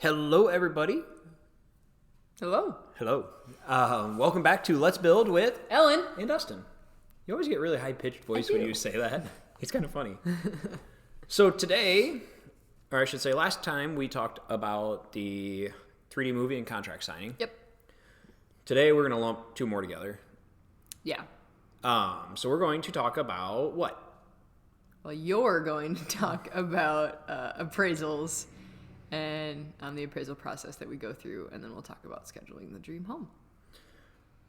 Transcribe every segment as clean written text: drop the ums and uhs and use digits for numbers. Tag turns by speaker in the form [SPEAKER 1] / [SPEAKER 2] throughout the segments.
[SPEAKER 1] Hello, everybody.
[SPEAKER 2] Hello.
[SPEAKER 1] Hello. Welcome back to Let's Build with
[SPEAKER 2] Ellen.
[SPEAKER 1] and Dustin. You always get really high-pitched voice when you say that. It's kind of funny. So today, or I should say last time, we talked about the 3D movie and contract signing.
[SPEAKER 2] Yep.
[SPEAKER 1] Today, we're going to lump two more together.
[SPEAKER 2] Yeah.
[SPEAKER 1] So we're going to talk about what?
[SPEAKER 2] Well, you're going to talk about appraisals and the appraisal process that we go through, and then we'll talk about scheduling the dream home.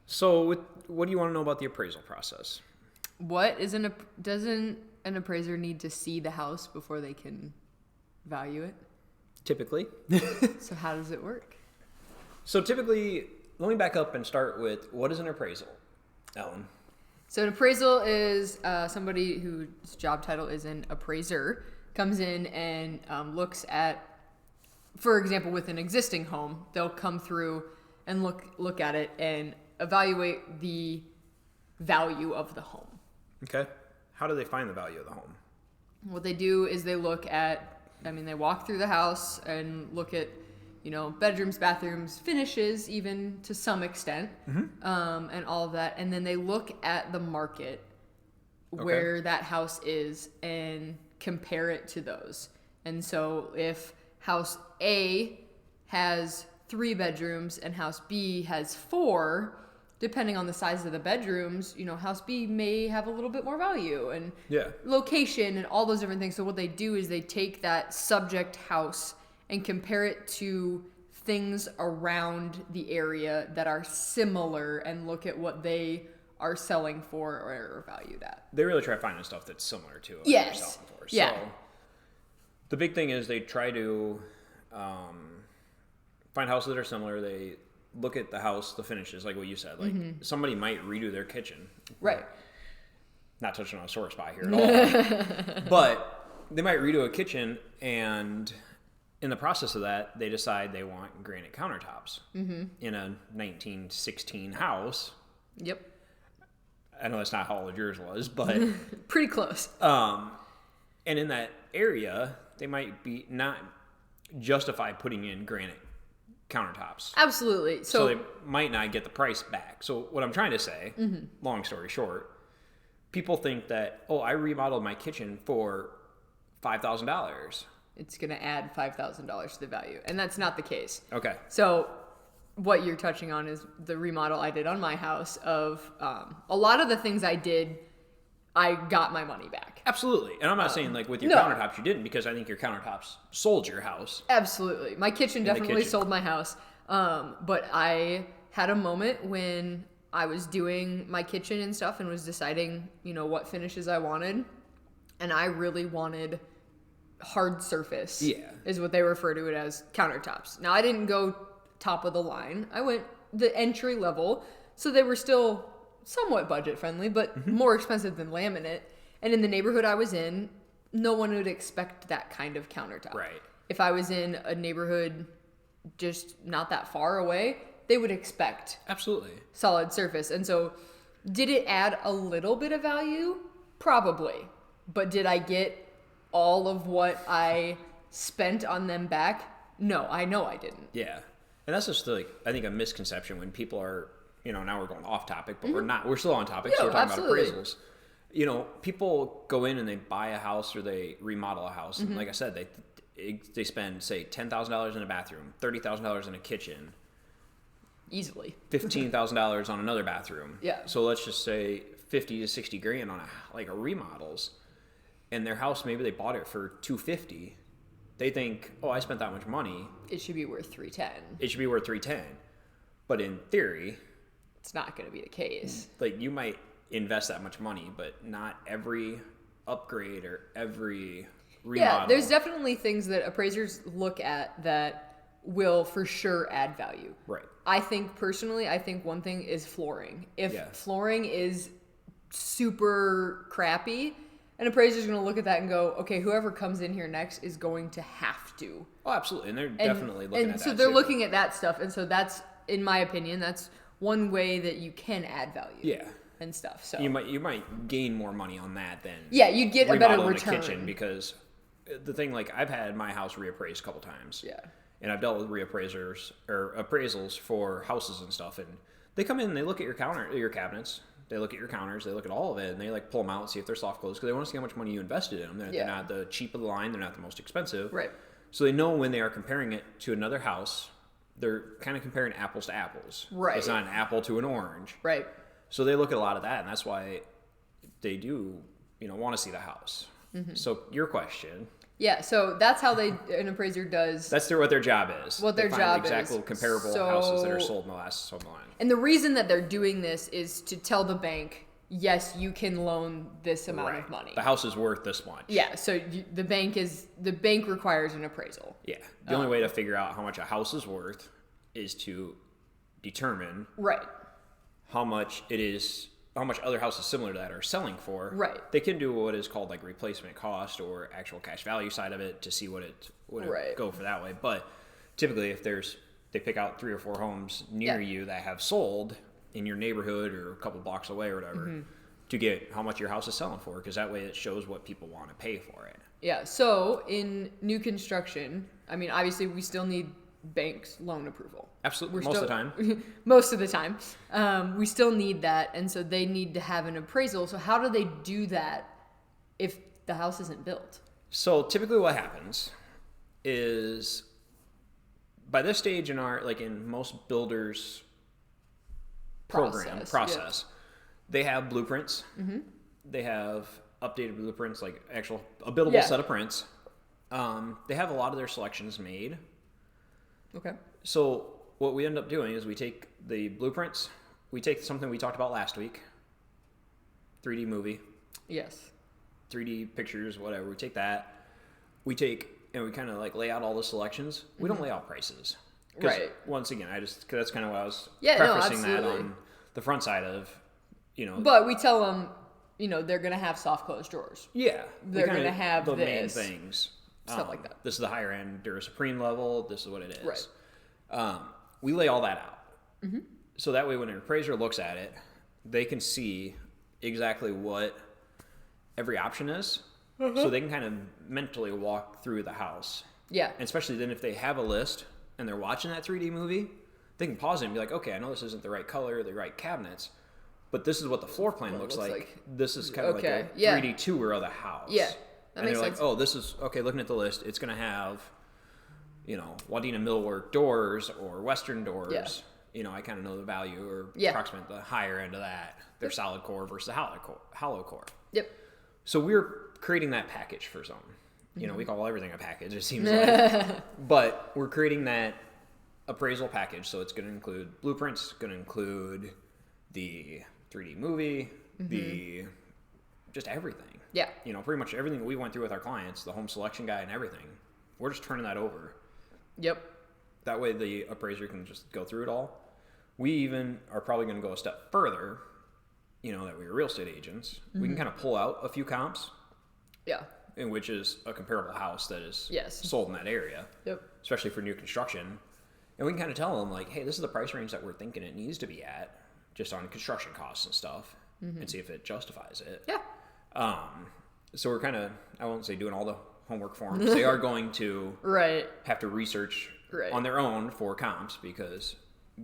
[SPEAKER 1] So what do you want to know about the appraisal process?
[SPEAKER 2] Doesn't an appraiser need to see the house before they can value it?
[SPEAKER 1] Typically.
[SPEAKER 2] So how does it work?
[SPEAKER 1] So typically, let me back up and start with, what is an appraisal, Ellen?
[SPEAKER 2] So an appraisal is somebody whose job title is an appraiser, comes in and looks at, for example, with an existing home, they'll come through and look at it and evaluate the value of the home.
[SPEAKER 1] Okay. How do they find the value of the home?
[SPEAKER 2] What they do is they they walk through the house and look at, bedrooms, bathrooms, finishes, even to some extent, and all of that. And then they look at the market where that house is and compare it to those. And so if house A has 3 bedrooms and house B has 4, depending on the size of the bedrooms, house B may have a little bit more value and location and all those different things. So what they do is they take that subject house and compare it to things around the area that are similar and look at what they are selling for or value that.
[SPEAKER 1] They really try finding stuff that's similar to what
[SPEAKER 2] yes.
[SPEAKER 1] they're selling for.
[SPEAKER 2] Yeah.
[SPEAKER 1] So the big thing is they try to find houses that are similar. They look at the house, the finishes, like what you said. Like somebody might redo their kitchen.
[SPEAKER 2] Right.
[SPEAKER 1] Not touching on a sore spot here at all. But they might redo a kitchen, and in the process of that, they decide they want granite countertops in a 1916 house.
[SPEAKER 2] Yep.
[SPEAKER 1] I know that's not how old yours was, but
[SPEAKER 2] pretty close.
[SPEAKER 1] And in that area, they might be not justify putting in granite countertops.
[SPEAKER 2] Absolutely.
[SPEAKER 1] So they might not get the price back. So what I'm trying to say, long story short, people think that, I remodeled my kitchen for $5,000.
[SPEAKER 2] It's going to add $5,000 to the value. And that's not the case.
[SPEAKER 1] Okay.
[SPEAKER 2] So what you're touching on is the remodel I did on my house of a lot of the things I did, I got my money back.
[SPEAKER 1] Absolutely. And I'm not saying like with your countertops you didn't, because I think your countertops sold your house.
[SPEAKER 2] Absolutely. My kitchen definitely sold my house. But I had a moment when I was doing my kitchen and stuff and was deciding, what finishes I wanted. And I really wanted hard surface.
[SPEAKER 1] Yeah.
[SPEAKER 2] Is what they refer to it as, countertops. Now, I didn't go top of the line. I went the entry level. So they were still somewhat budget friendly, but more expensive than laminate. And in the neighborhood I was in, no one would expect that kind of countertop.
[SPEAKER 1] Right.
[SPEAKER 2] If I was in a neighborhood just not that far away, they would expect
[SPEAKER 1] absolutely
[SPEAKER 2] solid surface. And so did it add a little bit of value? Probably. But did I get all of what I spent on them back? No, I know I didn't.
[SPEAKER 1] Yeah. And that's just I think a misconception when people are, now we're going off topic, but we're not. We're still on topic. So we're talking about appraisals. People go in and they buy a house or they remodel a house. And like I said, they spend, say, $10,000 in a bathroom, $30,000 in a kitchen.
[SPEAKER 2] Easily.
[SPEAKER 1] $15,000 on another bathroom.
[SPEAKER 2] Yeah.
[SPEAKER 1] So let's just say 50 to 60 grand on a remodels. And their house, maybe they bought it for $250. They think, I spent that much money.
[SPEAKER 2] It should be worth $310.
[SPEAKER 1] It should be worth $310. But in theory,
[SPEAKER 2] it's not going to be the case.
[SPEAKER 1] Like, you might invest that much money, but not every upgrade or every remodel.
[SPEAKER 2] Yeah, there's definitely things that appraisers look at that will for sure add value.
[SPEAKER 1] Right.
[SPEAKER 2] I think one thing is flooring. If flooring is super crappy, an appraiser's going to look at that and go, okay, whoever comes in here next is going to have to.
[SPEAKER 1] Oh, absolutely. And they're definitely looking at that.
[SPEAKER 2] And so they're looking at that stuff. And so that's, in my opinion, that's one way that you can add value.
[SPEAKER 1] Yeah.
[SPEAKER 2] And stuff. So
[SPEAKER 1] you might gain more money on that than
[SPEAKER 2] you'd get a better return.
[SPEAKER 1] the kitchen, because the thing, like, I've had my house reappraised a couple times.
[SPEAKER 2] Yeah.
[SPEAKER 1] and I've dealt with reappraisers or appraisals for houses and stuff, and they come in and they look at your cabinets, they look at your counters, they look at all of it, and they like pull them out and see if they're soft closed because they want to see how much money you invested in them. They're not the cheap of the line, they're not the most expensive.
[SPEAKER 2] Right.
[SPEAKER 1] So they know when they are comparing it to another house, they're kind of comparing apples to apples.
[SPEAKER 2] Right.
[SPEAKER 1] It's not an apple to an orange.
[SPEAKER 2] Right.
[SPEAKER 1] So they look at a lot of that, and that's why they do, want to see the house. Mm-hmm. So your question.
[SPEAKER 2] Yeah, so that's how an appraiser does.
[SPEAKER 1] That's what their job is.
[SPEAKER 2] What their job is.
[SPEAKER 1] Exactly comparable houses that are sold in the last so long.
[SPEAKER 2] And the reason that they're doing this is to tell the bank, yes, you can loan this amount of money.
[SPEAKER 1] The house is worth this much.
[SPEAKER 2] Yeah, so the bank requires an appraisal.
[SPEAKER 1] Yeah, the only way to figure out how much a house is worth is to determine how much other houses similar to that are selling for. Right. They can do what is called like replacement cost or actual cash value side of it to see what it would go for that way. But typically, if they pick out 3 or 4 homes near you that have sold in your neighborhood or a couple blocks away or whatever, to get how much your house is selling for, because that way it shows what people want to pay for it. Yeah.
[SPEAKER 2] So in new construction, I mean, obviously we still need bank's loan approval.
[SPEAKER 1] Absolutely. Most of the time.
[SPEAKER 2] Most of the time. We still need that. And so they need to have an appraisal. So how do they do that if the house isn't built?
[SPEAKER 1] So typically what happens is by this stage in most builders process, they have blueprints. Mm-hmm. They have updated blueprints, like a buildable set of prints. They have a lot of their selections made.
[SPEAKER 2] Okay.
[SPEAKER 1] So what we end up doing is we take the blueprints, we take something we talked about last week, 3D movie.
[SPEAKER 2] Yes.
[SPEAKER 1] 3D pictures, whatever. We take that. We kind of like lay out all the selections. We don't lay out prices.
[SPEAKER 2] Right.
[SPEAKER 1] Once again, cause that's kind of what I was prefacing that on the front side of,
[SPEAKER 2] But we tell them, they're going to have soft closed drawers.
[SPEAKER 1] Yeah.
[SPEAKER 2] They're going to have
[SPEAKER 1] the main things.
[SPEAKER 2] Stuff like that.
[SPEAKER 1] This is the higher end Dura Supreme level. This is what it is.
[SPEAKER 2] Right.
[SPEAKER 1] We lay all that out. Mm-hmm. So that way when an appraiser looks at it, they can see exactly what every option is. Mm-hmm. So they can kind of mentally walk through the house.
[SPEAKER 2] Yeah.
[SPEAKER 1] And especially then if they have a list and they're watching that 3D movie, they can pause it and be like, okay, I know this isn't the right color, the right cabinets, but this is what the floor plan looks like. This is kind of like a 3D tour of the house.
[SPEAKER 2] Yeah.
[SPEAKER 1] That makes sense. Like, oh, this is, okay, looking at the list, it's going to have, Wadena millwork doors or Western doors. Yeah. I kind of know the value or approximate the higher end of that. They're solid core versus the hollow core.
[SPEAKER 2] Yep.
[SPEAKER 1] So we're creating that package for some. We call everything a package, it seems like. But we're creating that appraisal package. So it's going to include blueprints, going to include the 3D movie, just everything.
[SPEAKER 2] Yeah.
[SPEAKER 1] Pretty much everything that we went through with our clients, the home selection guide and everything, we're just turning that over.
[SPEAKER 2] Yep.
[SPEAKER 1] That way the appraiser can just go through it all. We even are probably going to go a step further, that we are real estate agents. We can kind of pull out a few comps.
[SPEAKER 2] Yeah.
[SPEAKER 1] In which is a comparable house that is sold in that area. Yep. Especially for new construction. And we can kind of tell them, like, hey, this is the price range that we're thinking it needs to be at, just on construction costs and stuff, and see if it justifies it.
[SPEAKER 2] Yeah.
[SPEAKER 1] So we're kind of, I won't say doing all the homework for them. They are going to have to research on their own for comps, because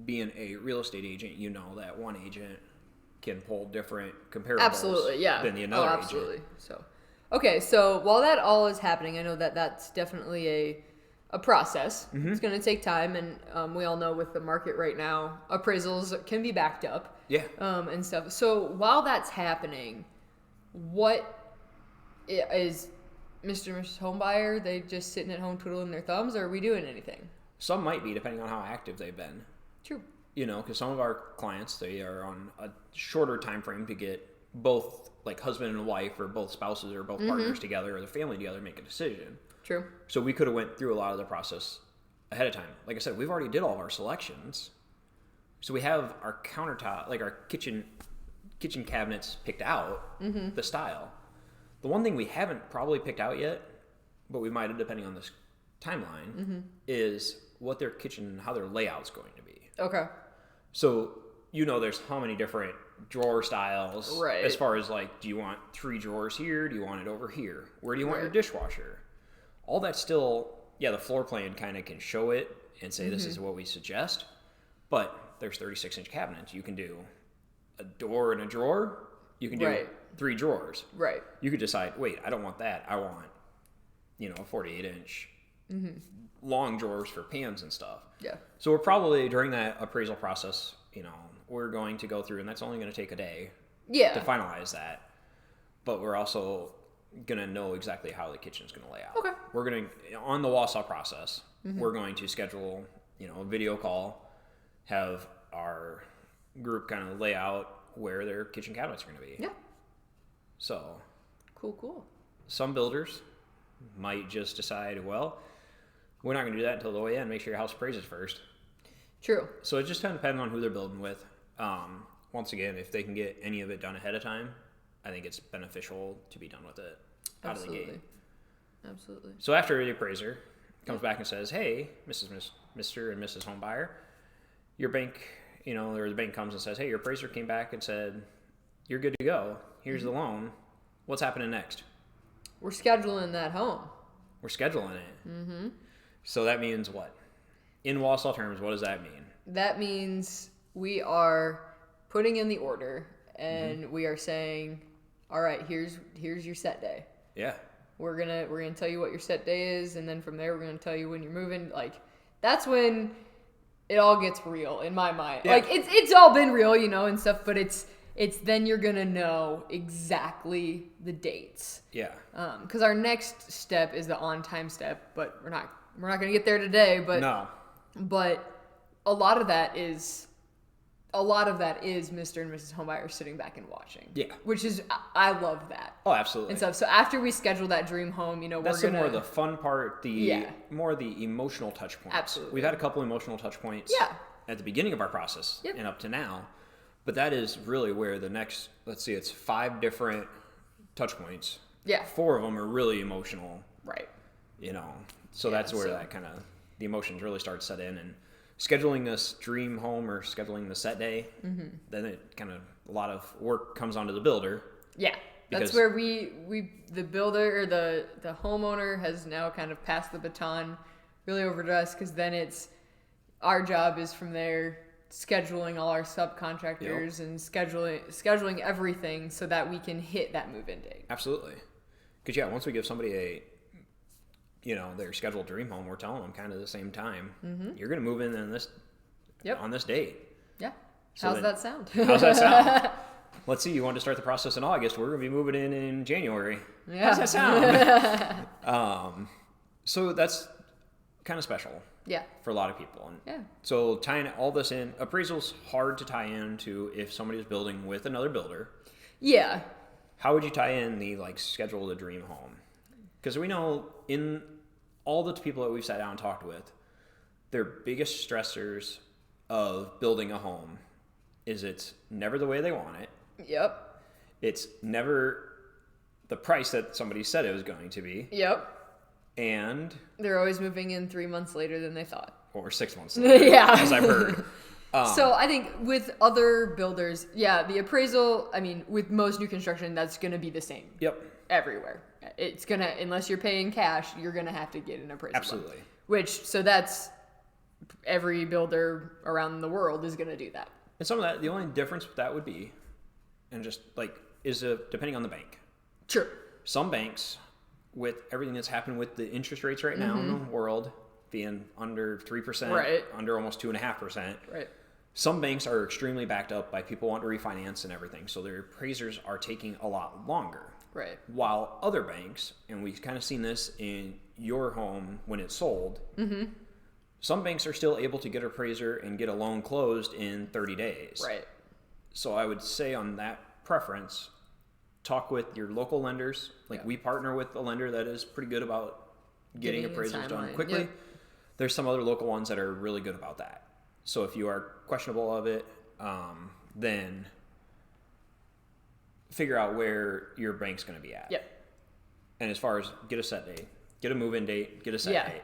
[SPEAKER 1] being a real estate agent, that one agent can pull different comparables than the another agent.
[SPEAKER 2] So, okay, so while that all is happening, I know that that's definitely a process. Mm-hmm. It's going to take time, and we all know with the market right now, appraisals can be backed up.
[SPEAKER 1] Yeah.
[SPEAKER 2] And stuff. So while that's happening, what is Mr. and Mrs. Homebuyer? They just sitting at home twiddling their thumbs, or are we doing anything?
[SPEAKER 1] Some might be, depending on how active they've been.
[SPEAKER 2] True.
[SPEAKER 1] Because some of our clients, they are on a shorter time frame to get both, like, husband and wife, or both spouses or both partners together, or the family together, make a decision.
[SPEAKER 2] True.
[SPEAKER 1] So we could have went through a lot of the process ahead of time. Like I said, we've already did all of our selections. So we have our countertop, like our kitchen cabinets picked out, the style. The one thing we haven't probably picked out yet, but we might have, depending on this timeline, is what their kitchen, how their layout's going to be.
[SPEAKER 2] Okay.
[SPEAKER 1] So, there's how many different drawer styles.
[SPEAKER 2] Right.
[SPEAKER 1] As far as, like, do you want 3 drawers here? Do you want it over here? Where do you want your dishwasher? All that's still the floor plan kind of can show it and say this is what we suggest, but there's 36-inch cabinets. You can do a door and a drawer. You can do 3 drawers.
[SPEAKER 2] Right.
[SPEAKER 1] You could decide, wait, I don't want that. I want, a 48-inch long drawers for pans and stuff.
[SPEAKER 2] Yeah.
[SPEAKER 1] So we're probably, during that appraisal process, we're going to go through, and that's only going to take a day to finalize that. But we're also going to know exactly how the kitchen's going to lay out.
[SPEAKER 2] Okay.
[SPEAKER 1] We're going to, on the wall saw process, we're going to schedule, a video call, have our group kind of lay out where their kitchen cabinets are going to be.
[SPEAKER 2] Yeah.
[SPEAKER 1] So.
[SPEAKER 2] Cool.
[SPEAKER 1] Some builders might just decide, well, we're not going to do that until the way in. Make sure your house appraises first.
[SPEAKER 2] True.
[SPEAKER 1] So it just kind of depends on who they're building with. Once again, if they can get any of it done ahead of time, I think it's beneficial to be done with it out of the gate.
[SPEAKER 2] Absolutely.
[SPEAKER 1] So after the appraiser comes back and says, hey, Mr. and Mrs. Homebuyer, your bank, or the bank comes and says, hey, your appraiser came back and said, you're good to go. Here's the loan. What's happening next?
[SPEAKER 2] We're scheduling that home.
[SPEAKER 1] We're scheduling it. Mm-hmm. So that means what? In Wausau terms, what does that mean? That
[SPEAKER 2] means we are putting in the order and we are saying, all right, here's your set day.
[SPEAKER 1] Yeah.
[SPEAKER 2] We're gonna tell you what your set day is, and then from there we're gonna tell you when you're moving. Like, that's when it all gets real in my mind. Yeah. Like, it's all been real, and stuff, but it's then you're gonna know exactly the dates.
[SPEAKER 1] Yeah.
[SPEAKER 2] Because our next step is the on-time step, but we're not gonna get there today. But
[SPEAKER 1] no.
[SPEAKER 2] But a lot of that is Mr. and Mrs. Homebuyer sitting back and watching.
[SPEAKER 1] Yeah.
[SPEAKER 2] Which is, I love that.
[SPEAKER 1] Oh, absolutely.
[SPEAKER 2] And stuff. So after we schedule that dream home,
[SPEAKER 1] that's more the fun part, more the emotional touch points.
[SPEAKER 2] Absolutely.
[SPEAKER 1] We've had a couple emotional touch points.
[SPEAKER 2] Yeah.
[SPEAKER 1] At the beginning of our process and up to now. But that is really where the next, let's see, it's 5 different touch points.
[SPEAKER 2] Yeah.
[SPEAKER 1] 4 of them are really emotional.
[SPEAKER 2] Right.
[SPEAKER 1] So that's where that kind of, the emotions really start to set in. And scheduling this dream home or scheduling the set day, then it kind of, a lot of work comes onto the builder.
[SPEAKER 2] Yeah. That's where we the builder or the homeowner has now kind of passed the baton really over to us, because then it's, our job is from there scheduling all our subcontractors and scheduling everything so that we can hit that move-in date.
[SPEAKER 1] Absolutely. Because once we give somebody their scheduled dream home, we're telling them kind of the same time, you're going to move in on this date.
[SPEAKER 2] Yeah. So how's that sound?
[SPEAKER 1] How's that sound? Let's see, you want to start the process in August. We're going to be moving in January.
[SPEAKER 2] Yeah.
[SPEAKER 1] How's that sound? So that's kind of special.
[SPEAKER 2] Yeah.
[SPEAKER 1] For a lot of people. And
[SPEAKER 2] yeah.
[SPEAKER 1] So tying all this in, appraisal's hard to tie into if somebody's building with another builder.
[SPEAKER 2] Yeah.
[SPEAKER 1] How would you tie in the schedule the dream home? Because we know in all the people that we've sat down and talked with, their biggest stressors of building a home is it's never the way they want it.
[SPEAKER 2] Yep.
[SPEAKER 1] It's never the price that somebody said it was going to be.
[SPEAKER 2] Yep.
[SPEAKER 1] And
[SPEAKER 2] they're always moving in 3 months later than they thought.
[SPEAKER 1] Or 6 months later.
[SPEAKER 2] Yeah.
[SPEAKER 1] As I've heard.
[SPEAKER 2] So I think with other builders, the appraisal, with most new construction, that's going to be the same.
[SPEAKER 1] Yep.
[SPEAKER 2] Everywhere. It's going to, unless you're paying cash, you're going to have to get an appraisal.
[SPEAKER 1] Absolutely.
[SPEAKER 2] So that's, every builder around the world is going to do that.
[SPEAKER 1] And some of that, the only difference with that would be, and just is depending on the bank.
[SPEAKER 2] Sure.
[SPEAKER 1] Some banks, with everything that's happened with the interest rates right now in the world, being under 3%,
[SPEAKER 2] right,
[SPEAKER 1] under almost 2.5%.
[SPEAKER 2] Right.
[SPEAKER 1] Some banks are extremely backed up by people wanting to refinance and everything, so their appraisers are taking a lot longer.
[SPEAKER 2] Right.
[SPEAKER 1] While other banks, and we've kind of seen this in your home when it's sold, some banks are still able to get an appraiser and get a loan closed in 30 days.
[SPEAKER 2] Right.
[SPEAKER 1] So I would say on that preference, talk with your local lenders. We partner with a lender that is pretty good about getting appraisals done quickly. Yep. There's some other local ones that are really good about that. So if you are questionable of it, then figure out where your bank's going to be at.
[SPEAKER 2] Yep.
[SPEAKER 1] And as far as get a set date, get a move-in date, get a set date.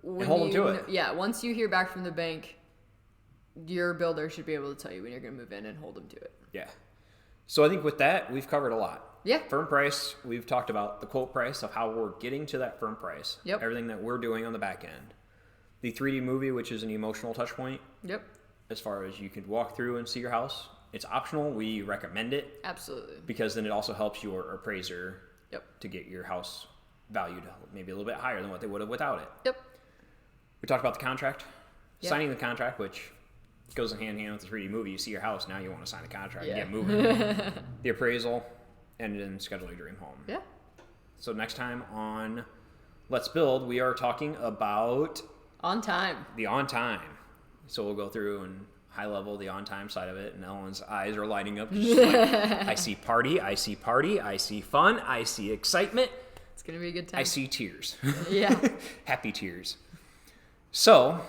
[SPEAKER 2] And
[SPEAKER 1] hold them to it.
[SPEAKER 2] Yeah, once you hear back from the bank, your builder should be able to tell you when you're going to move in and hold them to it.
[SPEAKER 1] Yeah. So I think with that, we've covered a lot.
[SPEAKER 2] Yeah.
[SPEAKER 1] Firm price. We've talked about the quote price of how we're getting to that firm price.
[SPEAKER 2] Yep.
[SPEAKER 1] Everything that we're doing on the back end. The 3D movie, which is an emotional touch point.
[SPEAKER 2] Yep.
[SPEAKER 1] As far as you could walk through and see your house. It's optional. We recommend it.
[SPEAKER 2] Absolutely.
[SPEAKER 1] Because then it also helps your appraiser
[SPEAKER 2] Yep.
[SPEAKER 1] to get your house valued maybe a little bit higher than what they would have without it.
[SPEAKER 2] Yep.
[SPEAKER 1] We talked about the contract.
[SPEAKER 2] Yep.
[SPEAKER 1] Signing the contract, which goes in hand in hand with the 3D movie. You see your house, now you want to sign the contract and
[SPEAKER 2] Yeah.
[SPEAKER 1] get moving. The appraisal, and then schedule your dream home.
[SPEAKER 2] Yeah.
[SPEAKER 1] So next time on Let's Build, we are talking about
[SPEAKER 2] On time.
[SPEAKER 1] the on time. So we'll go through and high level the on time side of it, and Ellen's eyes are lighting up. She's like, I see party, I see fun, I see excitement.
[SPEAKER 2] It's going to be a good time.
[SPEAKER 1] I see tears.
[SPEAKER 2] Yeah.
[SPEAKER 1] Happy tears. So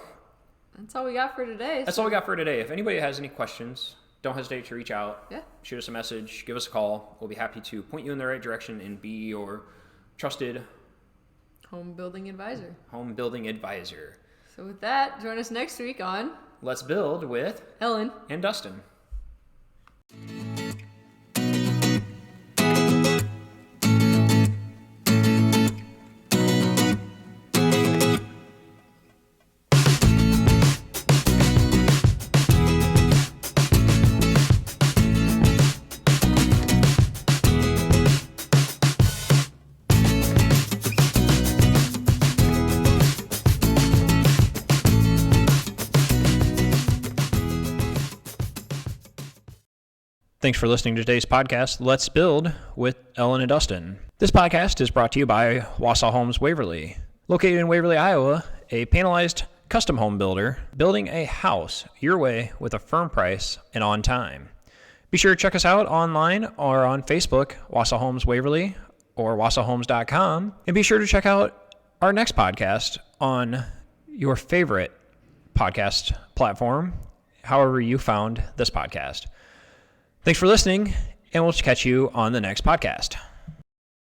[SPEAKER 2] That's all we got for today.
[SPEAKER 1] that's all we got for today. If anybody has any questions, don't hesitate to reach out.
[SPEAKER 2] Yeah.
[SPEAKER 1] Shoot us a message. Give us a call. We'll be happy to point you in the right direction and be your trusted
[SPEAKER 2] Home building advisor.
[SPEAKER 1] home building advisor.
[SPEAKER 2] So with that, join us next week on
[SPEAKER 1] Let's Build with
[SPEAKER 2] Ellen.
[SPEAKER 1] and Dustin. Thanks for listening to today's podcast, Let's Build with Ellen and Dustin. This podcast is brought to you by Wausau Homes Waverly. Located in Waverly, Iowa, a panelized custom home builder, building a house your way with a firm price and on time. Be sure to check us out online or on Facebook, Wausau Homes Waverly or wausauhomes.com. And be sure to check out our next podcast on your favorite podcast platform, however you found this podcast. Thanks for listening, and we'll catch you on the next podcast.